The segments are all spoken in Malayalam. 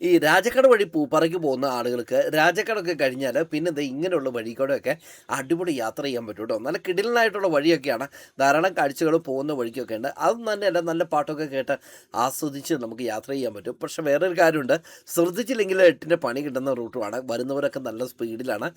ഈ രാജക്കട വഴി പൂപ്പാറയ്ക്ക് പോകുന്ന ആളുകൾക്ക് രാജക്കടൊക്കെ കഴിഞ്ഞാൽ പിന്നെ ദേ ഇങ്ങനെയുള്ള വഴി കൂടെയൊക്കെ അടിപൊളി യാത്ര ചെയ്യാൻ പറ്റും കേട്ടോ. നല്ല കിടിലനായിട്ടുള്ള വഴിയൊക്കെയാണ്. ധാരാളം കാഴ്ചകൾ പോകുന്ന വഴിക്കൊക്കെ ഉണ്ട്. അതൊന്നും തന്നെയല്ല, നല്ല പാട്ടൊക്കെ കേട്ട് ആസ്വദിച്ച് നമുക്ക് യാത്ര ചെയ്യാൻ പറ്റും. പക്ഷെ വേറൊരു കാര്യമുണ്ട്, ശ്രദ്ധിച്ചില്ലെങ്കിൽ എട്ടിൻ്റെ പണി കിട്ടുന്ന റൂട്ടുമാണ്. വരുന്നവരൊക്കെ നല്ല സ്പീഡിലാണ്.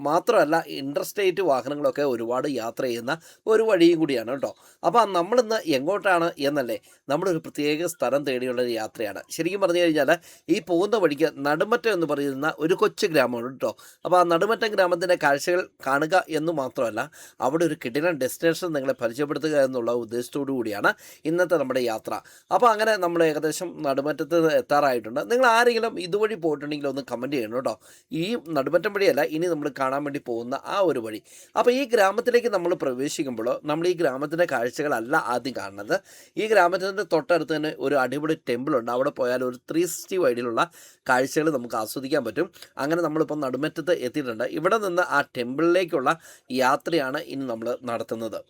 മാത്രമല്ല ഇൻ്റർസ്റ്റേറ്റ് വാഹനങ്ങളൊക്കെ ഒരുപാട് യാത്ര ചെയ്യുന്ന ഒരു വഴിയും കൂടിയാണ് കേട്ടോ. അപ്പോൾ നമ്മളിന്ന് എങ്ങോട്ടാണ് എന്നല്ലേ, നമ്മളൊരു പ്രത്യേക സ്ഥലം തേടിയുള്ളൊരു യാത്രയാണ്. ശരിക്കും പറഞ്ഞു കഴിഞ്ഞാൽ ഈ പോകുന്ന വഴിക്ക് നടുമറ്റം എന്ന് പറയുന്ന ഒരു കൊച്ചു ഗ്രാമമാണ് കേട്ടോ. അപ്പോൾ ആ നടുമറ്റം ഗ്രാമത്തിൻ്റെ കാഴ്ചകൾ കാണുക എന്ന് മാത്രമല്ല, അവിടെ ഒരു കിടിലൻ ഡെസ്റ്റിനേഷൻ നിങ്ങളെ പരിചയപ്പെടുത്തുക എന്നുള്ള ഉദ്ദേശത്തോടു കൂടിയാണ് ഇന്നത്തെ നമ്മുടെ യാത്ര. അപ്പോൾ അങ്ങനെ നമ്മൾ ഏകദേശം നടുമറ്റത്ത് എത്താറായിട്ടുണ്ട്. നിങ്ങൾ ആരെങ്കിലും ഇതുവഴി പോയിട്ടുണ്ടെങ്കിൽ ഒന്ന് കമൻറ്റ് ചെയ്യണം കേട്ടോ. ഈ നടുമറ്റം വഴിയല്ല, ഇനി നമ്മൾ കാണാൻ വേണ്ടി പോകുന്ന ആ ഒരു വഴി. അപ്പോൾ ഈ ഗ്രാമത്തിലേക്ക് നമ്മൾ പ്രവേശിക്കുമ്പോൾ നമ്മൾ ഈ ഗ്രാമത്തിൻ്റെ കാഴ്ചകളല്ല ആദ്യം കാണുന്നത്. ഈ ഗ്രാമത്തിൻ്റെ തൊട്ടടുത്ത് തന്നെ ഒരു അടിപൊളി ടെമ്പിളുണ്ട്. അവിടെ പോയാൽ ഒരു 360 വൈഡിലുള്ള കാഴ്ചകൾ നമുക്ക് ആസ്വദിക്കാൻ പറ്റും. അങ്ങനെ നമ്മളിപ്പോൾ നടുമറ്റത്ത് എത്തിയിട്ടുണ്ട്. ഇവിടെ നിന്ന് ആ ടെമ്പിളിലേക്കുള്ള യാത്രയാണ് ഇനി നമ്മൾ നടത്തുന്നത്.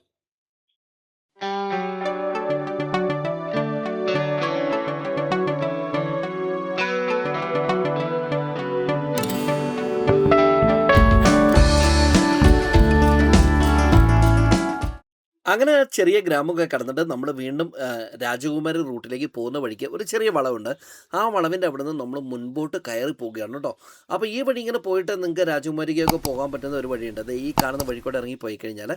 അങ്ങനെ ചെറിയ ഗ്രാമമൊക്കെ കടന്നിട്ട് നമ്മൾ വീണ്ടും രാജകുമാരി റൂട്ടിലേക്ക് പോകുന്ന വഴിക്ക് ഒരു ചെറിയ വളവുണ്ട്. ആ വളവിൻ്റെ അവിടെ നിന്ന് നമ്മൾ മുൻപോട്ട് കയറി പോവുകയാണ് കേട്ടോ. അപ്പോൾ ഈ വഴി ഇങ്ങനെ പോയിട്ട് നിങ്ങൾക്ക് രാജകുമാരിക്കൊക്കെ പോകാൻ പറ്റുന്ന ഒരു വഴിയുണ്ട്. അത് ഈ കാണുന്ന വഴി കൂടെ ഇറങ്ങി പോയി കഴിഞ്ഞാൽ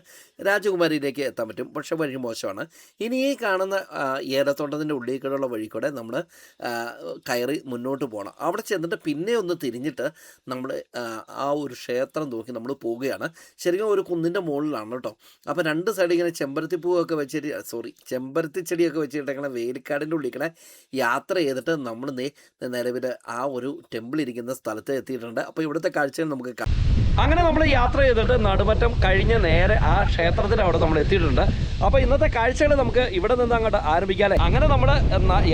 രാജകുമാരിയിലേക്ക് എത്താൻ പറ്റും. പക്ഷേ വഴി മോശമാണ്. ഇനി ഈ കാണുന്ന ഏലത്തോട്ടത്തിൻ്റെ ഉള്ളിൽ കൂടെയുള്ള വഴി കൂടെ നമ്മൾ കയറി മുന്നോട്ട് പോകണം. അവിടെ ചെന്നിട്ട് പിന്നെ ഒന്ന് തിരിഞ്ഞിട്ട് നമ്മൾ ആ ഒരു ക്ഷേത്രം നോക്കി നമ്മൾ പോവുകയാണ്. ശരിക്കും ഒരു കുന്നിൻ്റെ മുകളിലാണ് കേട്ടോ. അപ്പോൾ രണ്ട് സൈഡ് ഇങ്ങനെ ചെമ്പരത്തിപ്പൂവൊക്കെ വെച്ചിട്ട് ചെമ്പരത്തി ചെടിയൊക്കെ വെച്ചിട്ടങ്ങനെ വേലിക്കാടിൻ്റെ ഉള്ളിക്കണെ യാത്ര ചെയ്തിട്ട് നമ്മൾ നിലവിൽ ആ ഒരു ടെമ്പിൾ ഇരിക്കുന്ന സ്ഥലത്ത് എത്തിയിട്ടുണ്ട്. അപ്പോൾ ഇവിടുത്തെ കാഴ്ചകൾ നമുക്ക് കാണാം. അങ്ങനെ നമ്മൾ യാത്ര ചെയ്തിട്ട് നടുമറ്റം കഴിഞ്ഞ് നേരെ ആ ക്ഷേത്രത്തിന് അവിടെ നമ്മൾ എത്തിയിട്ടുണ്ട്. അപ്പോൾ ഇന്നത്തെ കാഴ്ചകൾ നമുക്ക് ഇവിടെ നിന്ന് അങ്ങോട്ട് ആരംഭിക്കാം. അങ്ങനെ നമ്മൾ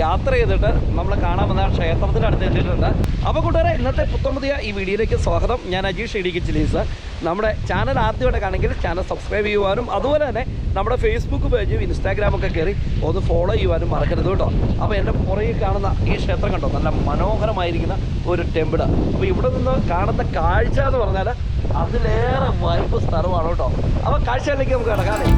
യാത്ര ചെയ്തിട്ട് നമ്മൾ കാണാൻ വന്ന ക്ഷേത്രത്തിൻ്റെ അടുത്ത് എത്തിയിട്ടുണ്ട്. അപ്പോൾ കൂട്ടുകാരെ, ഇന്നത്തെ പുത്തമ്പുതിയ ഈ വീഡിയോയിലേക്ക് സ്വാഗതം. ഞാൻ അജീഷ് ഇടുക്കി ചിലീസ്. നമ്മുടെ ചാനൽ ആദ്യമായിട്ട് കാണെങ്കിൽ ചാനൽ സബ്സ്ക്രൈബ് ചെയ്യുവാനും അതുപോലെ തന്നെ നമ്മുടെ ഫേസ്ബുക്ക് പേജും ഇൻസ്റ്റാഗ്രാമൊക്കെ കയറി ഒന്ന് ഫോളോ ചെയ്യുവാനും മറക്കരുത് കേട്ടോ. അപ്പോൾ എൻ്റെ പുറകിൽ കാണുന്ന ഈ ക്ഷേത്രം കണ്ടോ, നല്ല മനോഹരമായിരിക്കുന്ന ഒരു ടെമ്പിൾ. അപ്പോൾ ഇവിടെ നിന്ന് കാണുന്ന കാഴ്ച എന്ന് പറഞ്ഞാൽ അതിലേറെ വൈബ് സ്ഥലമാണ് കേട്ടോ. അപ്പോൾ കാഴ്ചയിലേക്ക് നമുക്ക് കിടക്കാനേ.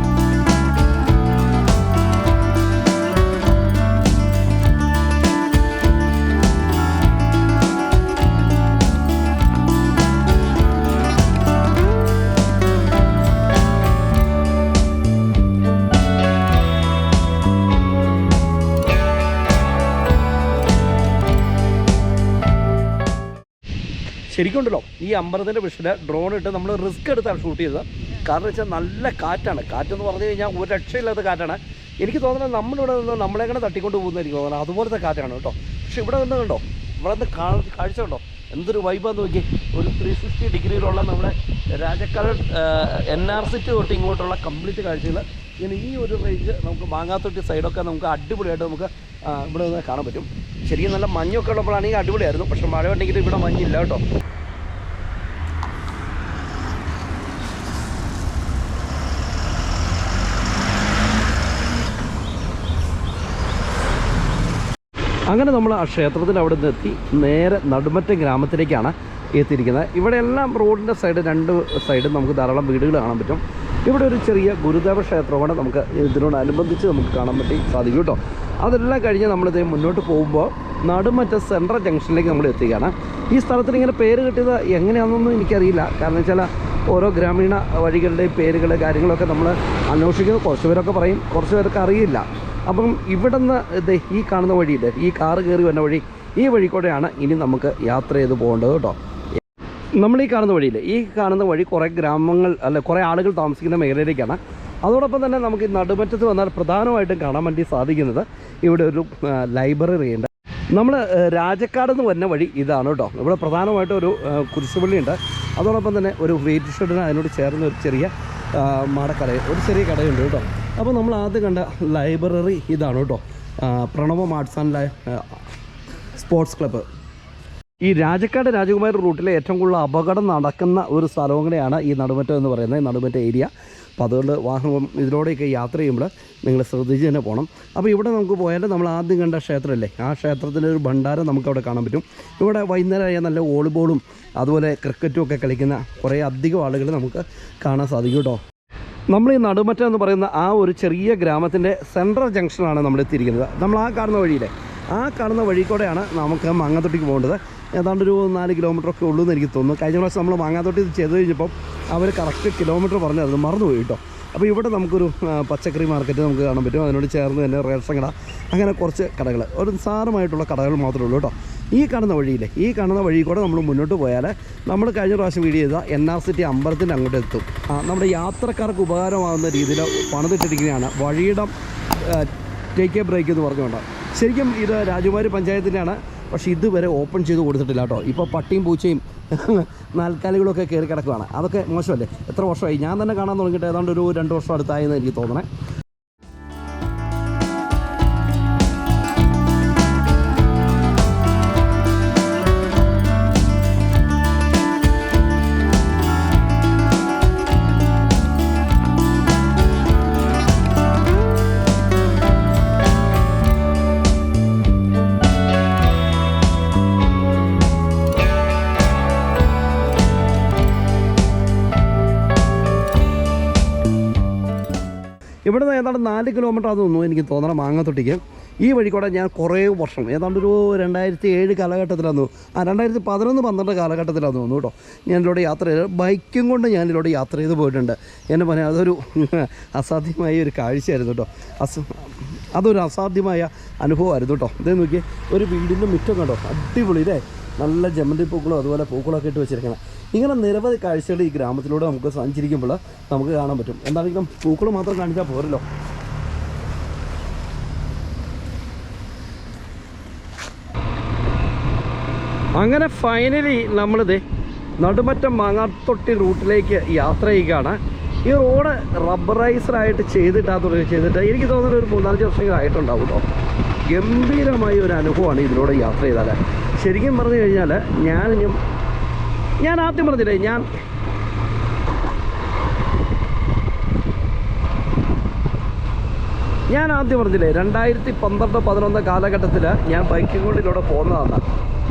ശരിക്കും ഉണ്ടല്ലോ, ഈ അമ്പലത്തിൻ്റെ വിഷയിൽ ഡ്രോൺ ഇട്ട് നമ്മൾ റിസ്ക് എടുത്താണ് ഷൂട്ട് ചെയ്തത്. കാരണം വെച്ചാൽ നല്ല കാറ്റാണ്. കാറ്റെന്ന് പറഞ്ഞു കഴിഞ്ഞാൽ ഒരു രക്ഷയില്ലാത്ത കാറ്റാണ്. എനിക്ക് തോന്നുന്നത് നമ്മളിവിടെ നിന്ന് നമ്മളെങ്ങനെ തട്ടിക്കൊണ്ട് പോകുന്നതായിരിക്കും തോന്നുന്നത്. അതുപോലത്തെ കാറ്റാണ് കേട്ടോ. പക്ഷെ ഇവിടെ നിന്ന് കണ്ടോ, ഇവിടെ നിന്ന് കാഴ്ച കണ്ടോ, എന്തൊരു വൈബാന്ന് നോക്കി. ഒരു 360 ഡിഗ്രിയിലുള്ള നമ്മുടെ രാജക്കാട് NRCT തൊട്ട് ഇങ്ങോട്ടുള്ള കംപ്ലീറ്റ് കാഴ്ചകൾ ഇങ്ങനെ ഈ ഒരു റേഞ്ച് നമുക്ക് മാങ്ങാത്തൊട്ടി സൈഡൊക്കെ നമുക്ക് അടിപൊളിയായിട്ട് നമുക്ക് ഇവിടെ നിന്ന് കാണാൻ പറ്റും. ശരിക്കും നല്ല മഞ്ഞൊക്കെ ഉള്ളപ്പോഴാണെങ്കിൽ അടിപൊളിയായിരുന്നു. പക്ഷെ മഴ ഉണ്ടെങ്കിൽ ഇവിടെ മഞ്ഞില്ല കേട്ടോ. അങ്ങനെ നമ്മൾ ആ ക്ഷേത്രത്തിൽ അവിടെ നിന്ന് എത്തി നേരെ നടുമറ്റം ഗ്രാമത്തിലേക്കാണ് എത്തിയിരിക്കുന്നത്. ഇവിടെയെല്ലാം റോഡിൻ്റെ സൈഡ് രണ്ട് സൈഡും നമുക്ക് ധാരാളം വീടുകൾ കാണാൻ പറ്റും. ഇവിടെ ഒരു ചെറിയ ഗുരുദേവ ക്ഷേത്രമാണ് നമുക്ക് ഇതിനോടനുബന്ധിച്ച് നമുക്ക് കാണാൻ പറ്റി സാധിക്കും കേട്ടോ. അതെല്ലാം കഴിഞ്ഞ് നമ്മളിത് മുന്നോട്ട് പോകുമ്പോൾ നടുമറ്റം സെൻട്രൽ ജംഗ്ഷനിലേക്ക് നമ്മൾ എത്തുകയാണ്. ഈ സ്ഥലത്തിന് ഇങ്ങനെ പേര് കിട്ടിയത് എങ്ങനെയാണെന്നൊന്നും എനിക്കറിയില്ല. കാരണം വെച്ചാൽ ഓരോ ഗ്രാമീണ വഴികളുടെയും പേരുകൾ കാര്യങ്ങളൊക്കെ നമ്മൾ അന്വേഷിക്കുന്നത്. കുറച്ച് പേരൊക്കെ പറയും, കുറച്ച് പേരൊക്കെ അറിയില്ല. അപ്പം ഇവിടെ നിന്ന് ഈ കാണുന്ന വഴിയില്ലേ, ഈ കാറ് കയറി വന്ന വഴി, ഈ വഴി കൂടെയാണ് ഇനി നമുക്ക് യാത്ര ചെയ്ത് പോകേണ്ടത് കേട്ടോ. നമ്മൾ ഈ കാണുന്ന വഴിയില്ലേ, ഈ കാണുന്ന വഴി കുറേ ഗ്രാമങ്ങൾ അല്ല കുറേ ആളുകൾ താമസിക്കുന്ന മേഖലയിലേക്കാണ്. അതോടൊപ്പം തന്നെ നമുക്ക് ഈ നടുമറ്റത്ത് വന്നാൽ പ്രധാനമായിട്ടും കാണാൻ വേണ്ടി സാധിക്കുന്നത് ഇവിടെ ഒരു ലൈബ്രറി ഉണ്ട്. നമ്മൾ രാജക്കാട് നിന്ന് വരുന്ന വഴി ഇതാണ് കേട്ടോ. ഇവിടെ പ്രധാനമായിട്ടും ഒരു കുരിശുപള്ളിയുണ്ട്. അതോടൊപ്പം തന്നെ ഒരു വെയിറ്റ് ഷെഡിന് അതിനോട് ചേർന്ന ഒരു ചെറിയ മാടക്കട, ഒരു ചെറിയ കടയുണ്ട് കേട്ടോ. അപ്പോൾ നമ്മൾ ആദ്യം കണ്ട ലൈബ്രറി ഇതാണ് കേട്ടോ, Pranavam arts and sports club. ഈ രാജക്കാട് രാജകുമാരി റൂട്ടിലെ ഏറ്റവും കൂടുതൽ അപകടം നടക്കുന്ന ഒരു സ്ഥലവും കൂടെയാണ് ഈ നടുമറ്റം എന്ന് പറയുന്നത്. നടുമറ്റം ഏരിയ അപ്പോൾ അതുകൊണ്ട് വാഹനം ഇതിലൂടെയൊക്കെ യാത്ര ചെയ്യുമ്പോൾ നിങ്ങൾ ശ്രദ്ധിച്ച് തന്നെ പോകണം. അപ്പോൾ ഇവിടെ നമുക്ക് പോയാൽ നമ്മൾ ആദ്യം കണ്ട ക്ഷേത്രമല്ലേ, ആ ക്ഷേത്രത്തിൻ്റെ ഒരു ഭണ്ഡാരം നമുക്കവിടെ കാണാൻ പറ്റും. ഇവിടെ വൈകുന്നേരമായ നല്ല വോളിബോളും അതുപോലെ ക്രിക്കറ്റും ഒക്കെ കളിക്കുന്ന കുറേ അധികം ആളുകൾ നമുക്ക് കാണാൻ സാധിക്കും കേട്ടോ. നമ്മൾ ഈ നടുമറ്റം എന്ന് പറയുന്ന ആ ഒരു ചെറിയ ഗ്രാമത്തിൻ്റെ സെൻട്രൽ ജംഗ്ഷനാണ് നമ്മൾ എത്തിയിരിക്കുന്നത്. നമ്മൾ ആ കാണുന്ന വഴിയിലെ ആ കാണുന്ന വഴി കൂടെയാണ് നമുക്ക് മാങ്ങാത്തൊട്ടിക്ക് പോകേണ്ടത്. ഏതാണ്ടൊരു 4 കിലോമീറ്ററൊക്കെ ഉള്ളൂ എന്ന് എനിക്ക് തോന്നുന്നു. കഴിഞ്ഞ പ്രാവശ്യം നമ്മൾ മാങ്ങാത്തൊട്ടി ചെയ്ത് കഴിഞ്ഞപ്പം അവർ കറക്റ്റ് കിലോമീറ്റർ പറഞ്ഞായിരുന്നു, മറന്നുപോയി കേട്ടോ. അപ്പോൾ ഇവിടെ നമുക്കൊരു പച്ചക്കറി മാർക്കറ്റ് നമുക്ക് കാണാൻ പറ്റും. അതിനോട് ചേർന്ന് തന്നെ റേഷൻ കട, അങ്ങനെ കുറച്ച് കടകൾ, ഒരു നിസ്സാരമായിട്ടുള്ള കടകൾ മാത്രമേ ഉള്ളൂ കേട്ടോ. ഈ കാണുന്ന വഴിയില്ലേ, ഈ കാണുന്ന വഴി കൂടെ നമ്മൾ മുന്നോട്ട് പോയാൽ നമ്മൾ കഴിഞ്ഞ പ്രാവശ്യം വീഡിയോ ചെയ്ത NRCT അമ്പലത്തിൻ്റെ അങ്ങോട്ട് എത്തും. നമ്മുടെ യാത്രക്കാർക്ക് ഉപകാരമാകുന്ന രീതിയിൽ പണിതിട്ടിരിക്കുകയാണ് വഴിയിടം ടേക്ക് എ ബ്രേക്ക് എന്ന് പറഞ്ഞുകൊണ്ട്. ശരിക്കും ഇത് രാജകുമാരി പഞ്ചായത്തിൻ്റെയാണ്, പക്ഷേ ഇതുവരെ ഓപ്പൺ ചെയ്ത് കൊടുത്തിട്ടില്ല കേട്ടോ. ഇപ്പോൾ പട്ടിയും പൂച്ചയും നാൽക്കാലികളൊക്കെ കയറി കിടക്കുകയാണ്. അതൊക്കെ മോശമല്ലേ? എത്ര വർഷമായി? ഞാൻ തന്നെ കാണാൻ തുടങ്ങിയിട്ട് ഏതാണ്ട് ഒരു 2 വർഷം അടുത്തായെന്ന് എനിക്ക് തോന്നണേ. ഇവിടെ നിന്ന് ഏതാണ്ട് 4 കിലോമീറ്റർ അത് തോന്നുന്നു എനിക്ക് തോന്നണം മാങ്ങാത്തൊട്ടിക്ക്. ഈ വഴി കൂടെ ഞാൻ കുറേ വർഷം, ഏതാണ്ടൊരു 2007 കാലഘട്ടത്തിലാന്ന്, 2011-12 കാലഘട്ടത്തിലാന്ന് തോന്നുന്നു കേട്ടോ, ഞാനിവിടെ യാത്ര ചെയ്ത് ബൈക്കും കൊണ്ട് ഞാനിവിടെ യാത്ര ചെയ്ത് പോയിട്ടുണ്ട്. എന്നെ പറയാം, അതൊരു അസാധ്യമായ ഒരു കാഴ്ചയായിരുന്നു കേട്ടോ. അതൊരു അസാധ്യമായ അനുഭവമായിരുന്നു കേട്ടോ. ഇതേ നോക്കിയേ, ഒരു വീടിൻ്റെ മുറ്റം കണ്ടോ, അടിപൊളി ഇല്ലേ, നല്ല ജമന്തി പൂക്കളും അതുപോലെ പൂക്കളൊക്കെ ഇട്ട് വെച്ചിരിക്കണം. ഇങ്ങനെ നിരവധി കാഴ്ചകൾ ഈ ഗ്രാമത്തിലൂടെ നമുക്ക് സഞ്ചരിക്കുമ്പോൾ നമുക്ക് കാണാൻ പറ്റും. എന്താണെങ്കിലും പൂക്കൾ മാത്രം കാണിച്ചാൽ പോരല്ലോ. അങ്ങനെ ഫൈനലി നമ്മളിത് നടുമറ്റം മാങ്ങാത്തൊട്ടി റൂട്ടിലേക്ക് യാത്ര ചെയ്യുകയാണ്. ഈ റോഡ് റബ്ബറൈസറായിട്ട് ചെയ്തിട്ട് എനിക്ക് തോന്നുന്നത് ഒരു 3-4 വർഷങ്ങളായിട്ടുണ്ടാവും കേട്ടോ. ഗംഭീരമായ ഒരു അനുഭവമാണ് ഇതിലൂടെ യാത്ര ചെയ്താൽ. ശരിക്കും പറഞ്ഞു കഴിഞ്ഞാൽ ഞാൻ ആദ്യം പറഞ്ഞില്ലേ, ഞാൻ ആദ്യം പറഞ്ഞില്ലേ 2012-11 കാലഘട്ടത്തിൽ ഞാൻ ബൈക്കിംഗ് കൊണ്ട് ഇതിലൂടെ പോകുന്നതാണ്.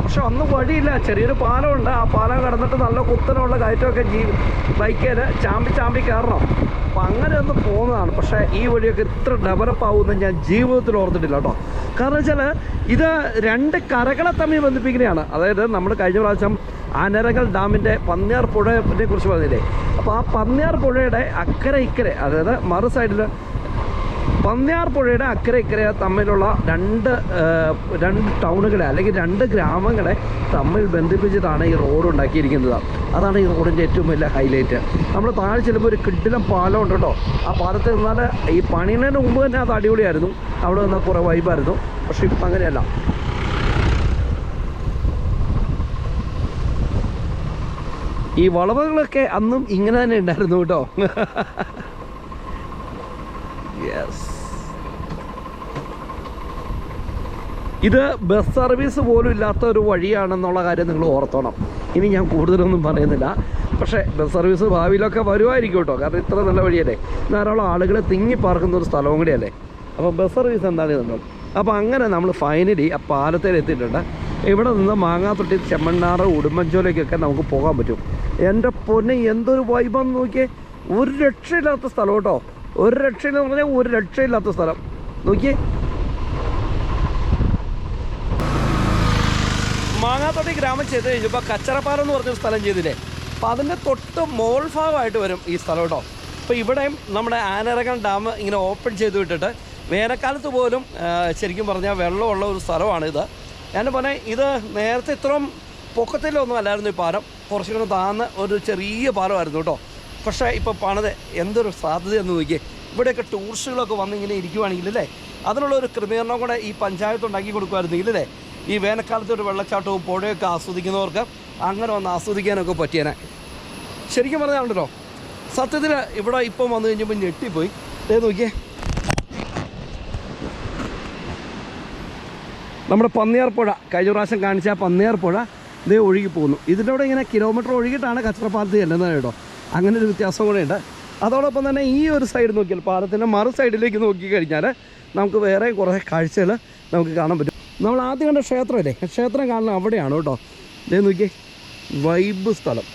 പക്ഷെ അന്ന് വഴിയില്ല, ചെറിയൊരു പാലമുണ്ട്. ആ പാലം കടന്നിട്ട് നല്ല കുത്തനുള്ള കയറ്റമൊക്കെ ബൈക്കേൽ ചാമ്പി കയറണം. അപ്പം അങ്ങനെ ഒന്ന് പോകുന്നതാണ്. പക്ഷേ ഈ വഴിയൊക്കെ ഇത്ര ഡെവലപ്പ് ആവുമെന്ന് ഞാൻ ജീവിതത്തിൽ ഓർത്തിട്ടില്ല കേട്ടോ. കാരണം വെച്ചാൽ ഇത് 2 കരകളെ തമ്മിൽ ബന്ധിപ്പിക്കുകയാണ്. അതായത് നമ്മൾ കഴിഞ്ഞ പ്രാവശ്യം ആനരങ്ങൽ ഡാമിൻ്റെ പന്നിയാർ പുഴയെ കുറിച്ച് പറഞ്ഞില്ലേ, അപ്പോൾ ആ പന്നിയാർ പുഴയുടെ അക്കരെ ഇക്കരെ, അതായത് മറു സൈഡിൽ പന്നിയാർ പുഴയുടെ അക്കരെ ഇക്കരെ തമ്മിലുള്ള രണ്ട് ടൗണുകളെ അല്ലെങ്കിൽ 2 ഗ്രാമങ്ങളെ തമ്മിൽ ബന്ധിപ്പിച്ചിട്ടാണ് ഈ റോഡ് ഉണ്ടാക്കിയിരിക്കുന്നത്. അതാണ് ഈ റോഡിൻ്റെ ഏറ്റവും വലിയ ഹൈലൈറ്റ്. നമ്മൾ താഴെ ചെല്ലുമ്പോൾ ഒരു കിടിലം പാലം ഉണ്ട് കേട്ടോ. ആ പാലത്തിൽ നിന്നാൽ ഈ പണിയുന്നതിന് മുമ്പ് തന്നെ അത് അടിപൊളിയായിരുന്നു, അവിടെ നിന്നാൽ കുറേ വൈബായിരുന്നു. പക്ഷെ ഇപ്പം അങ്ങനെയല്ല. ഈ വളവുകളൊക്കെ അന്നും ഇങ്ങനെ തന്നെ ഉണ്ടായിരുന്നു കേട്ടോ. യെസ്, ഇത് ബസ് സർവീസ് പോലും ഇല്ലാത്ത ഒരു വഴിയാണെന്നുള്ള കാര്യം നിങ്ങൾ ഓർത്തോണം. ഇനി ഞാൻ കൂടുതലൊന്നും പറയുന്നില്ല, പക്ഷേ ബസ് സർവീസ് ഭാവിയിലൊക്കെ വരുമായിരിക്കും കേട്ടോ. കാരണം ഇത്ര നല്ല വഴിയല്ലേ, ധാരാളം ആളുകൾ തിങ്ങി പാർക്കുന്ന ഒരു സ്ഥലവും കൂടിയല്ലേ. അപ്പോൾ ബസ് സർവീസ് എന്താണെന്നുണ്ടോ. അപ്പോൾ അങ്ങനെ നമ്മൾ ഫൈനലി ആ പാലത്തിൽ എത്തിയിട്ടുണ്ട്. ഇവിടെ നിന്ന് മാങ്ങാത്തൊട്ടി, ചെമ്മണ്ണാറ്, ഉടുമ്പൻചോലയ്ക്കൊക്കെ നമുക്ക് പോകാൻ പറ്റും. എൻ്റെ പൊന്നെ, എന്തൊരു വൈബാന്ന് നോക്കിയേ. ഒരു രക്ഷയില്ലാത്ത സ്ഥലം കേട്ടോ, ഒരു രക്ഷയില്ലെന്ന് പറഞ്ഞാൽ ഒരു രക്ഷയില്ലാത്ത സ്ഥലം. നോക്കിയേ, മാങ്ങാത്തൊട്ടി ഗ്രാമം ചെയ്ത് കഴിഞ്ഞപ്പോൾ കച്ചറപ്പാലം എന്ന് പറഞ്ഞൊരു സ്ഥലം ചെയ്തില്ലേ, അപ്പോൾ അതിൻ്റെ തൊട്ട് മോൾ ഭാഗമായിട്ട് വരും ഈ സ്ഥലം കേട്ടോ. അപ്പോൾ ഇവിടെയും നമ്മുടെ ആനരങ്ങൽ ഡാം ഇങ്ങനെ ഓപ്പൺ ചെയ്ത് വിട്ടിട്ട് വേനൽക്കാലത്ത് പോലും ശരിക്കും പറഞ്ഞാൽ വെള്ളമുള്ള ഒരു സ്ഥലമാണിത്. ഞാൻ പറഞ്ഞാൽ ഇത് നേരത്തെ ഇത്രയും പൊക്കത്തിലൊന്നും അല്ലായിരുന്നു ഈ പാലം, കുറച്ചുകൂടെ താഴ്ന്ന ഒരു ചെറിയ പാലമായിരുന്നു കേട്ടോ. പക്ഷേ ഇപ്പോൾ പണിത് എന്തൊരു സാധ്യതയെന്ന് നോക്കിയേ. ഇവിടെയൊക്കെ ടൂറിസ്റ്റുകളൊക്കെ വന്നിങ്ങനെ ഇരിക്കുവാണെങ്കിൽ അല്ലേ, അതിനുള്ള ഒരു ക്രമീകരണം കൂടെ ഈ പഞ്ചായത്ത് ഉണ്ടാക്കി കൊടുക്കുമായിരുന്നെങ്കിൽ അല്ലേ, ഈ വേനൽക്കാലത്ത് ഒരു വെള്ളച്ചാട്ടവും പുഴയൊക്കെ ആസ്വദിക്കുന്നവർക്ക് അങ്ങനെ വന്ന് ആസ്വദിക്കാനൊക്കെ പറ്റിയേനെ. ശരിക്കും പറഞ്ഞാലുണ്ടല്ലോ, സത്യത്തിൽ ഇവിടെ ഇപ്പം വന്നു കഴിഞ്ഞപ്പോൾ ഞെട്ടിപ്പോയി. നോക്കിയേ, നമ്മുടെ പന്നിയാർ പുഴ, കഴിഞ്ഞ പ്രാവശ്യം കാണിച്ച പന്നിയാർ പുഴ ഇതേ ഒഴുകി പോകുന്നു. ഇതിലൂടെ ഇങ്ങനെ കിലോമീറ്റർ ഒഴുകിയിട്ടാണ് കച്ചറപ്പാലത്ത് ചെല്ലുന്നത് കേട്ടോ. അങ്ങനെ ഒരു വ്യത്യാസം കൂടെ ഉണ്ട്. അതോടൊപ്പം തന്നെ ഈ ഒരു സൈഡ് നോക്കിയാൽ പാലത്തിൻ്റെ മറു സൈഡിലേക്ക് നോക്കിക്കഴിഞ്ഞാൽ നമുക്ക് വേറെ കുറേ കാഴ്ചകൾ നമുക്ക് കാണാൻ പറ്റും. നമ്മൾ ആദ്യം കണ്ട ക്ഷേത്രമല്ലേ, ക്ഷേത്രം കാണുന്നത് അവിടെയാണ് കേട്ടോ. ഇതേ നോക്കിയേ, വൈബ് സ്ഥലം.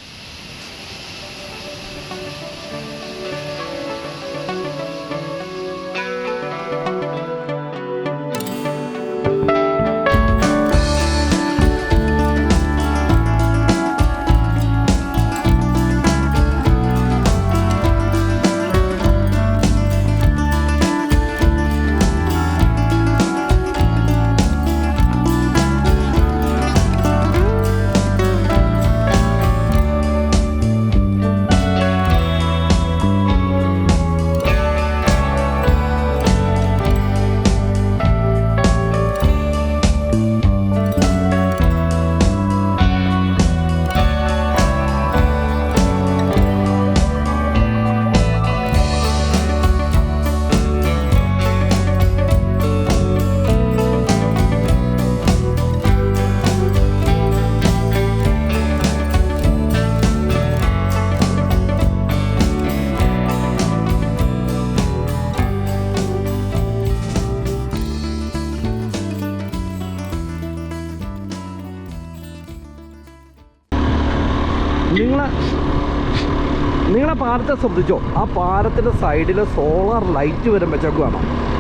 നിങ്ങളെ പാലത്തെ ശ്രദ്ധിച്ചോ, ആ പാലത്തിൻ്റെ സൈഡിൽ സോളാർ ലൈറ്റ് വരെ വെച്ചേക്കുവാണ്.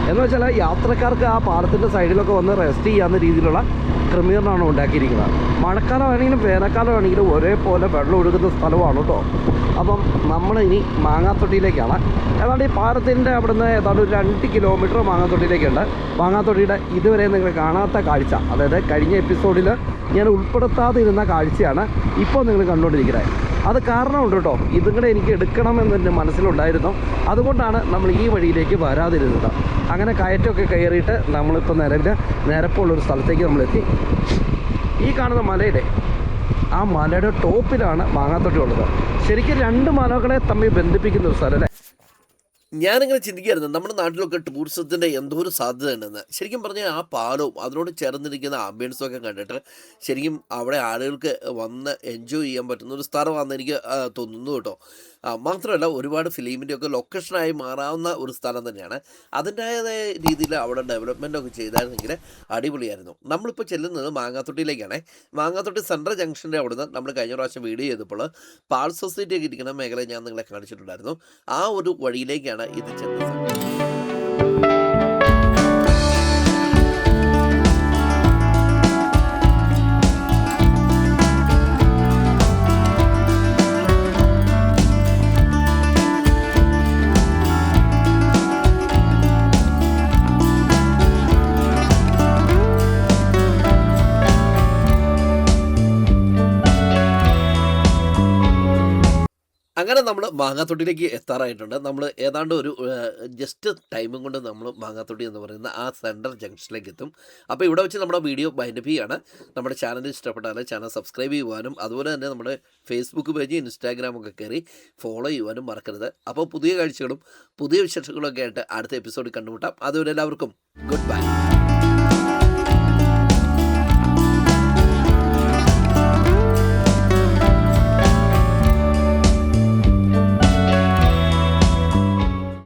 എന്ന് വെച്ചാൽ യാത്രക്കാർക്ക് ആ പാലത്തിൻ്റെ സൈഡിലൊക്കെ വന്ന് റെസ്റ്റ് ചെയ്യാവുന്ന രീതിയിലുള്ള ക്രമീകരണമാണ് ഉണ്ടാക്കിയിരിക്കുന്നത്. മഴക്കാലമാണെങ്കിലും വേനൽക്കാലമാണെങ്കിലും ഒരേപോലെ വെള്ളം ഒഴുകുന്ന സ്ഥലമാണ് കേട്ടോ. അപ്പം നമ്മളിനി മാങ്ങാത്തൊട്ടിയിലേക്കാണ്. ഏതാണ്ട് ഈ പാലത്തിൻ്റെ അവിടുന്ന് ഏതാണ്ട് ഒരു 2 കിലോമീറ്റർ മാങ്ങാത്തൊട്ടിയിലേക്കുണ്ട്. മാങ്ങാത്തൊട്ടിയുടെ ഇതുവരെ നിങ്ങൾ കാണാത്ത കാഴ്ച, അതായത് കഴിഞ്ഞ എപ്പിസോഡിൽ ഞാൻ ഉൾപ്പെടുത്താതെ ഇരുന്ന കാഴ്ചയാണ് ഇപ്പോൾ നിങ്ങൾ കണ്ടുകൊണ്ടിരിക്കുന്നത്. അത് കാരണമുണ്ട് കേട്ടോ, ഇതും കൂടെ എനിക്ക് എടുക്കണമെന്ന് എൻ്റെ മനസ്സിലുണ്ടായിരുന്നു. അതുകൊണ്ടാണ് നമ്മൾ ഈ വഴിയിലേക്ക് വരാതിരുന്നത്. അങ്ങനെ കയറ്റമൊക്കെ കയറിയിട്ട് നമ്മളിപ്പോൾ നിലവിൽ നിരപ്പുള്ളൊരു സ്ഥലത്തേക്ക് നമ്മളെത്തി. ഈ കാണുന്ന മലയുടെ ആ മലയുടെ ടോപ്പിലാണ് മാങ്ങാത്തൊട്ടി ഉള്ളത്. ശരിക്കും 2 മലകളെ തമ്മിൽ ബന്ധിപ്പിക്കുന്ന ഒരു സ്ഥലം അല്ലേ. ഞാനിങ്ങനെ ചിന്തിക്കുകയായിരുന്നു, നമ്മുടെ നാട്ടിലൊക്കെ ടൂറിസത്തിൻ്റെ എന്തോ ഒരു സാധ്യത ഉണ്ടെന്ന്. ശരിക്കും പറഞ്ഞാൽ ആ പാലവും അതിനോട് ചേർന്നിരിക്കുന്ന ആംബിയൻസും ഒക്കെ കണ്ടിട്ട് ശരിക്കും അവിടെ ആളുകൾക്ക് വന്ന് എൻജോയ് ചെയ്യാൻ പറ്റുന്ന ഒരു സ്ഥലമാണെന്ന് എനിക്ക് തോന്നുന്നു കേട്ടോ. മാത്രമല്ല ഒരുപാട് ഫിലിമിൻ്റെയൊക്കെ ലൊക്കേഷനായി മാറാവുന്ന ഒരു സ്ഥലം തന്നെയാണ്. അതിൻ്റേതായ രീതിയിൽ അവിടെ ഡെവലപ്മെൻറ്റൊക്കെ ചെയ്തായിരുന്നെങ്കിൽ അടിപൊളിയായിരുന്നു. നമ്മളിപ്പോൾ ചെല്ലുന്നത് മാങ്ങാത്തൊട്ടിയിലേക്കാണ്. മാങ്ങാത്തൊട്ടി സെൻട്രൽ ജംഗ്ഷൻ്റെ അവിടുന്ന് നമ്മൾ കഴിഞ്ഞ പ്രാവശ്യം വീഡിയോ ചെയ്തപ്പോൾ പാൽ സൊസൈറ്റിയൊക്കെ ഇരിക്കുന്ന മേഖല ഞാൻ നിങ്ങളെ കാണിച്ചിട്ടുണ്ടായിരുന്നു. ആ ഒരു വഴിയിലേക്കാണ് ഇത് ചെന്നത്. അങ്ങനെ നമ്മൾ മാങ്ങാത്തൊട്ടിയിലേക്ക് എത്താറായിട്ടുണ്ട്. നമ്മൾ ഏതാണ്ട് ഒരു ജസ്റ്റ് ടൈമും കൊണ്ട് നമ്മൾ മാങ്ങാത്തൊട്ടി എന്ന് പറയുന്ന ആ സെൻട്രൽ ജംഗ്ഷനിലേക്ക് എത്തും. അപ്പോൾ ഇവിടെ വെച്ച് നമ്മുടെ വീഡിയോ വൈൻഡപ്പ് ചെയ്യാണ്. നമ്മുടെ ചാനൽ ഇഷ്ടപ്പെട്ടാൽ ചാനൽ സബ്സ്ക്രൈബ് ചെയ്യുവാനും അതുപോലെ തന്നെ നമ്മുടെ ഫേസ്ബുക്ക് പേജ് ഇൻസ്റ്റാഗ്രാമൊക്കെ കയറി ഫോളോ ചെയ്യുവാനും മറക്കരുത്. അപ്പോൾ പുതിയ കാഴ്ചകളും പുതിയ വിശേഷങ്ങളൊക്കെ ആയിട്ട് അടുത്ത എപ്പിസോഡിൽ കണ്ടുമുട്ടാം. അതുവരെ എല്ലാവർക്കും ഗുഡ് ബൈ.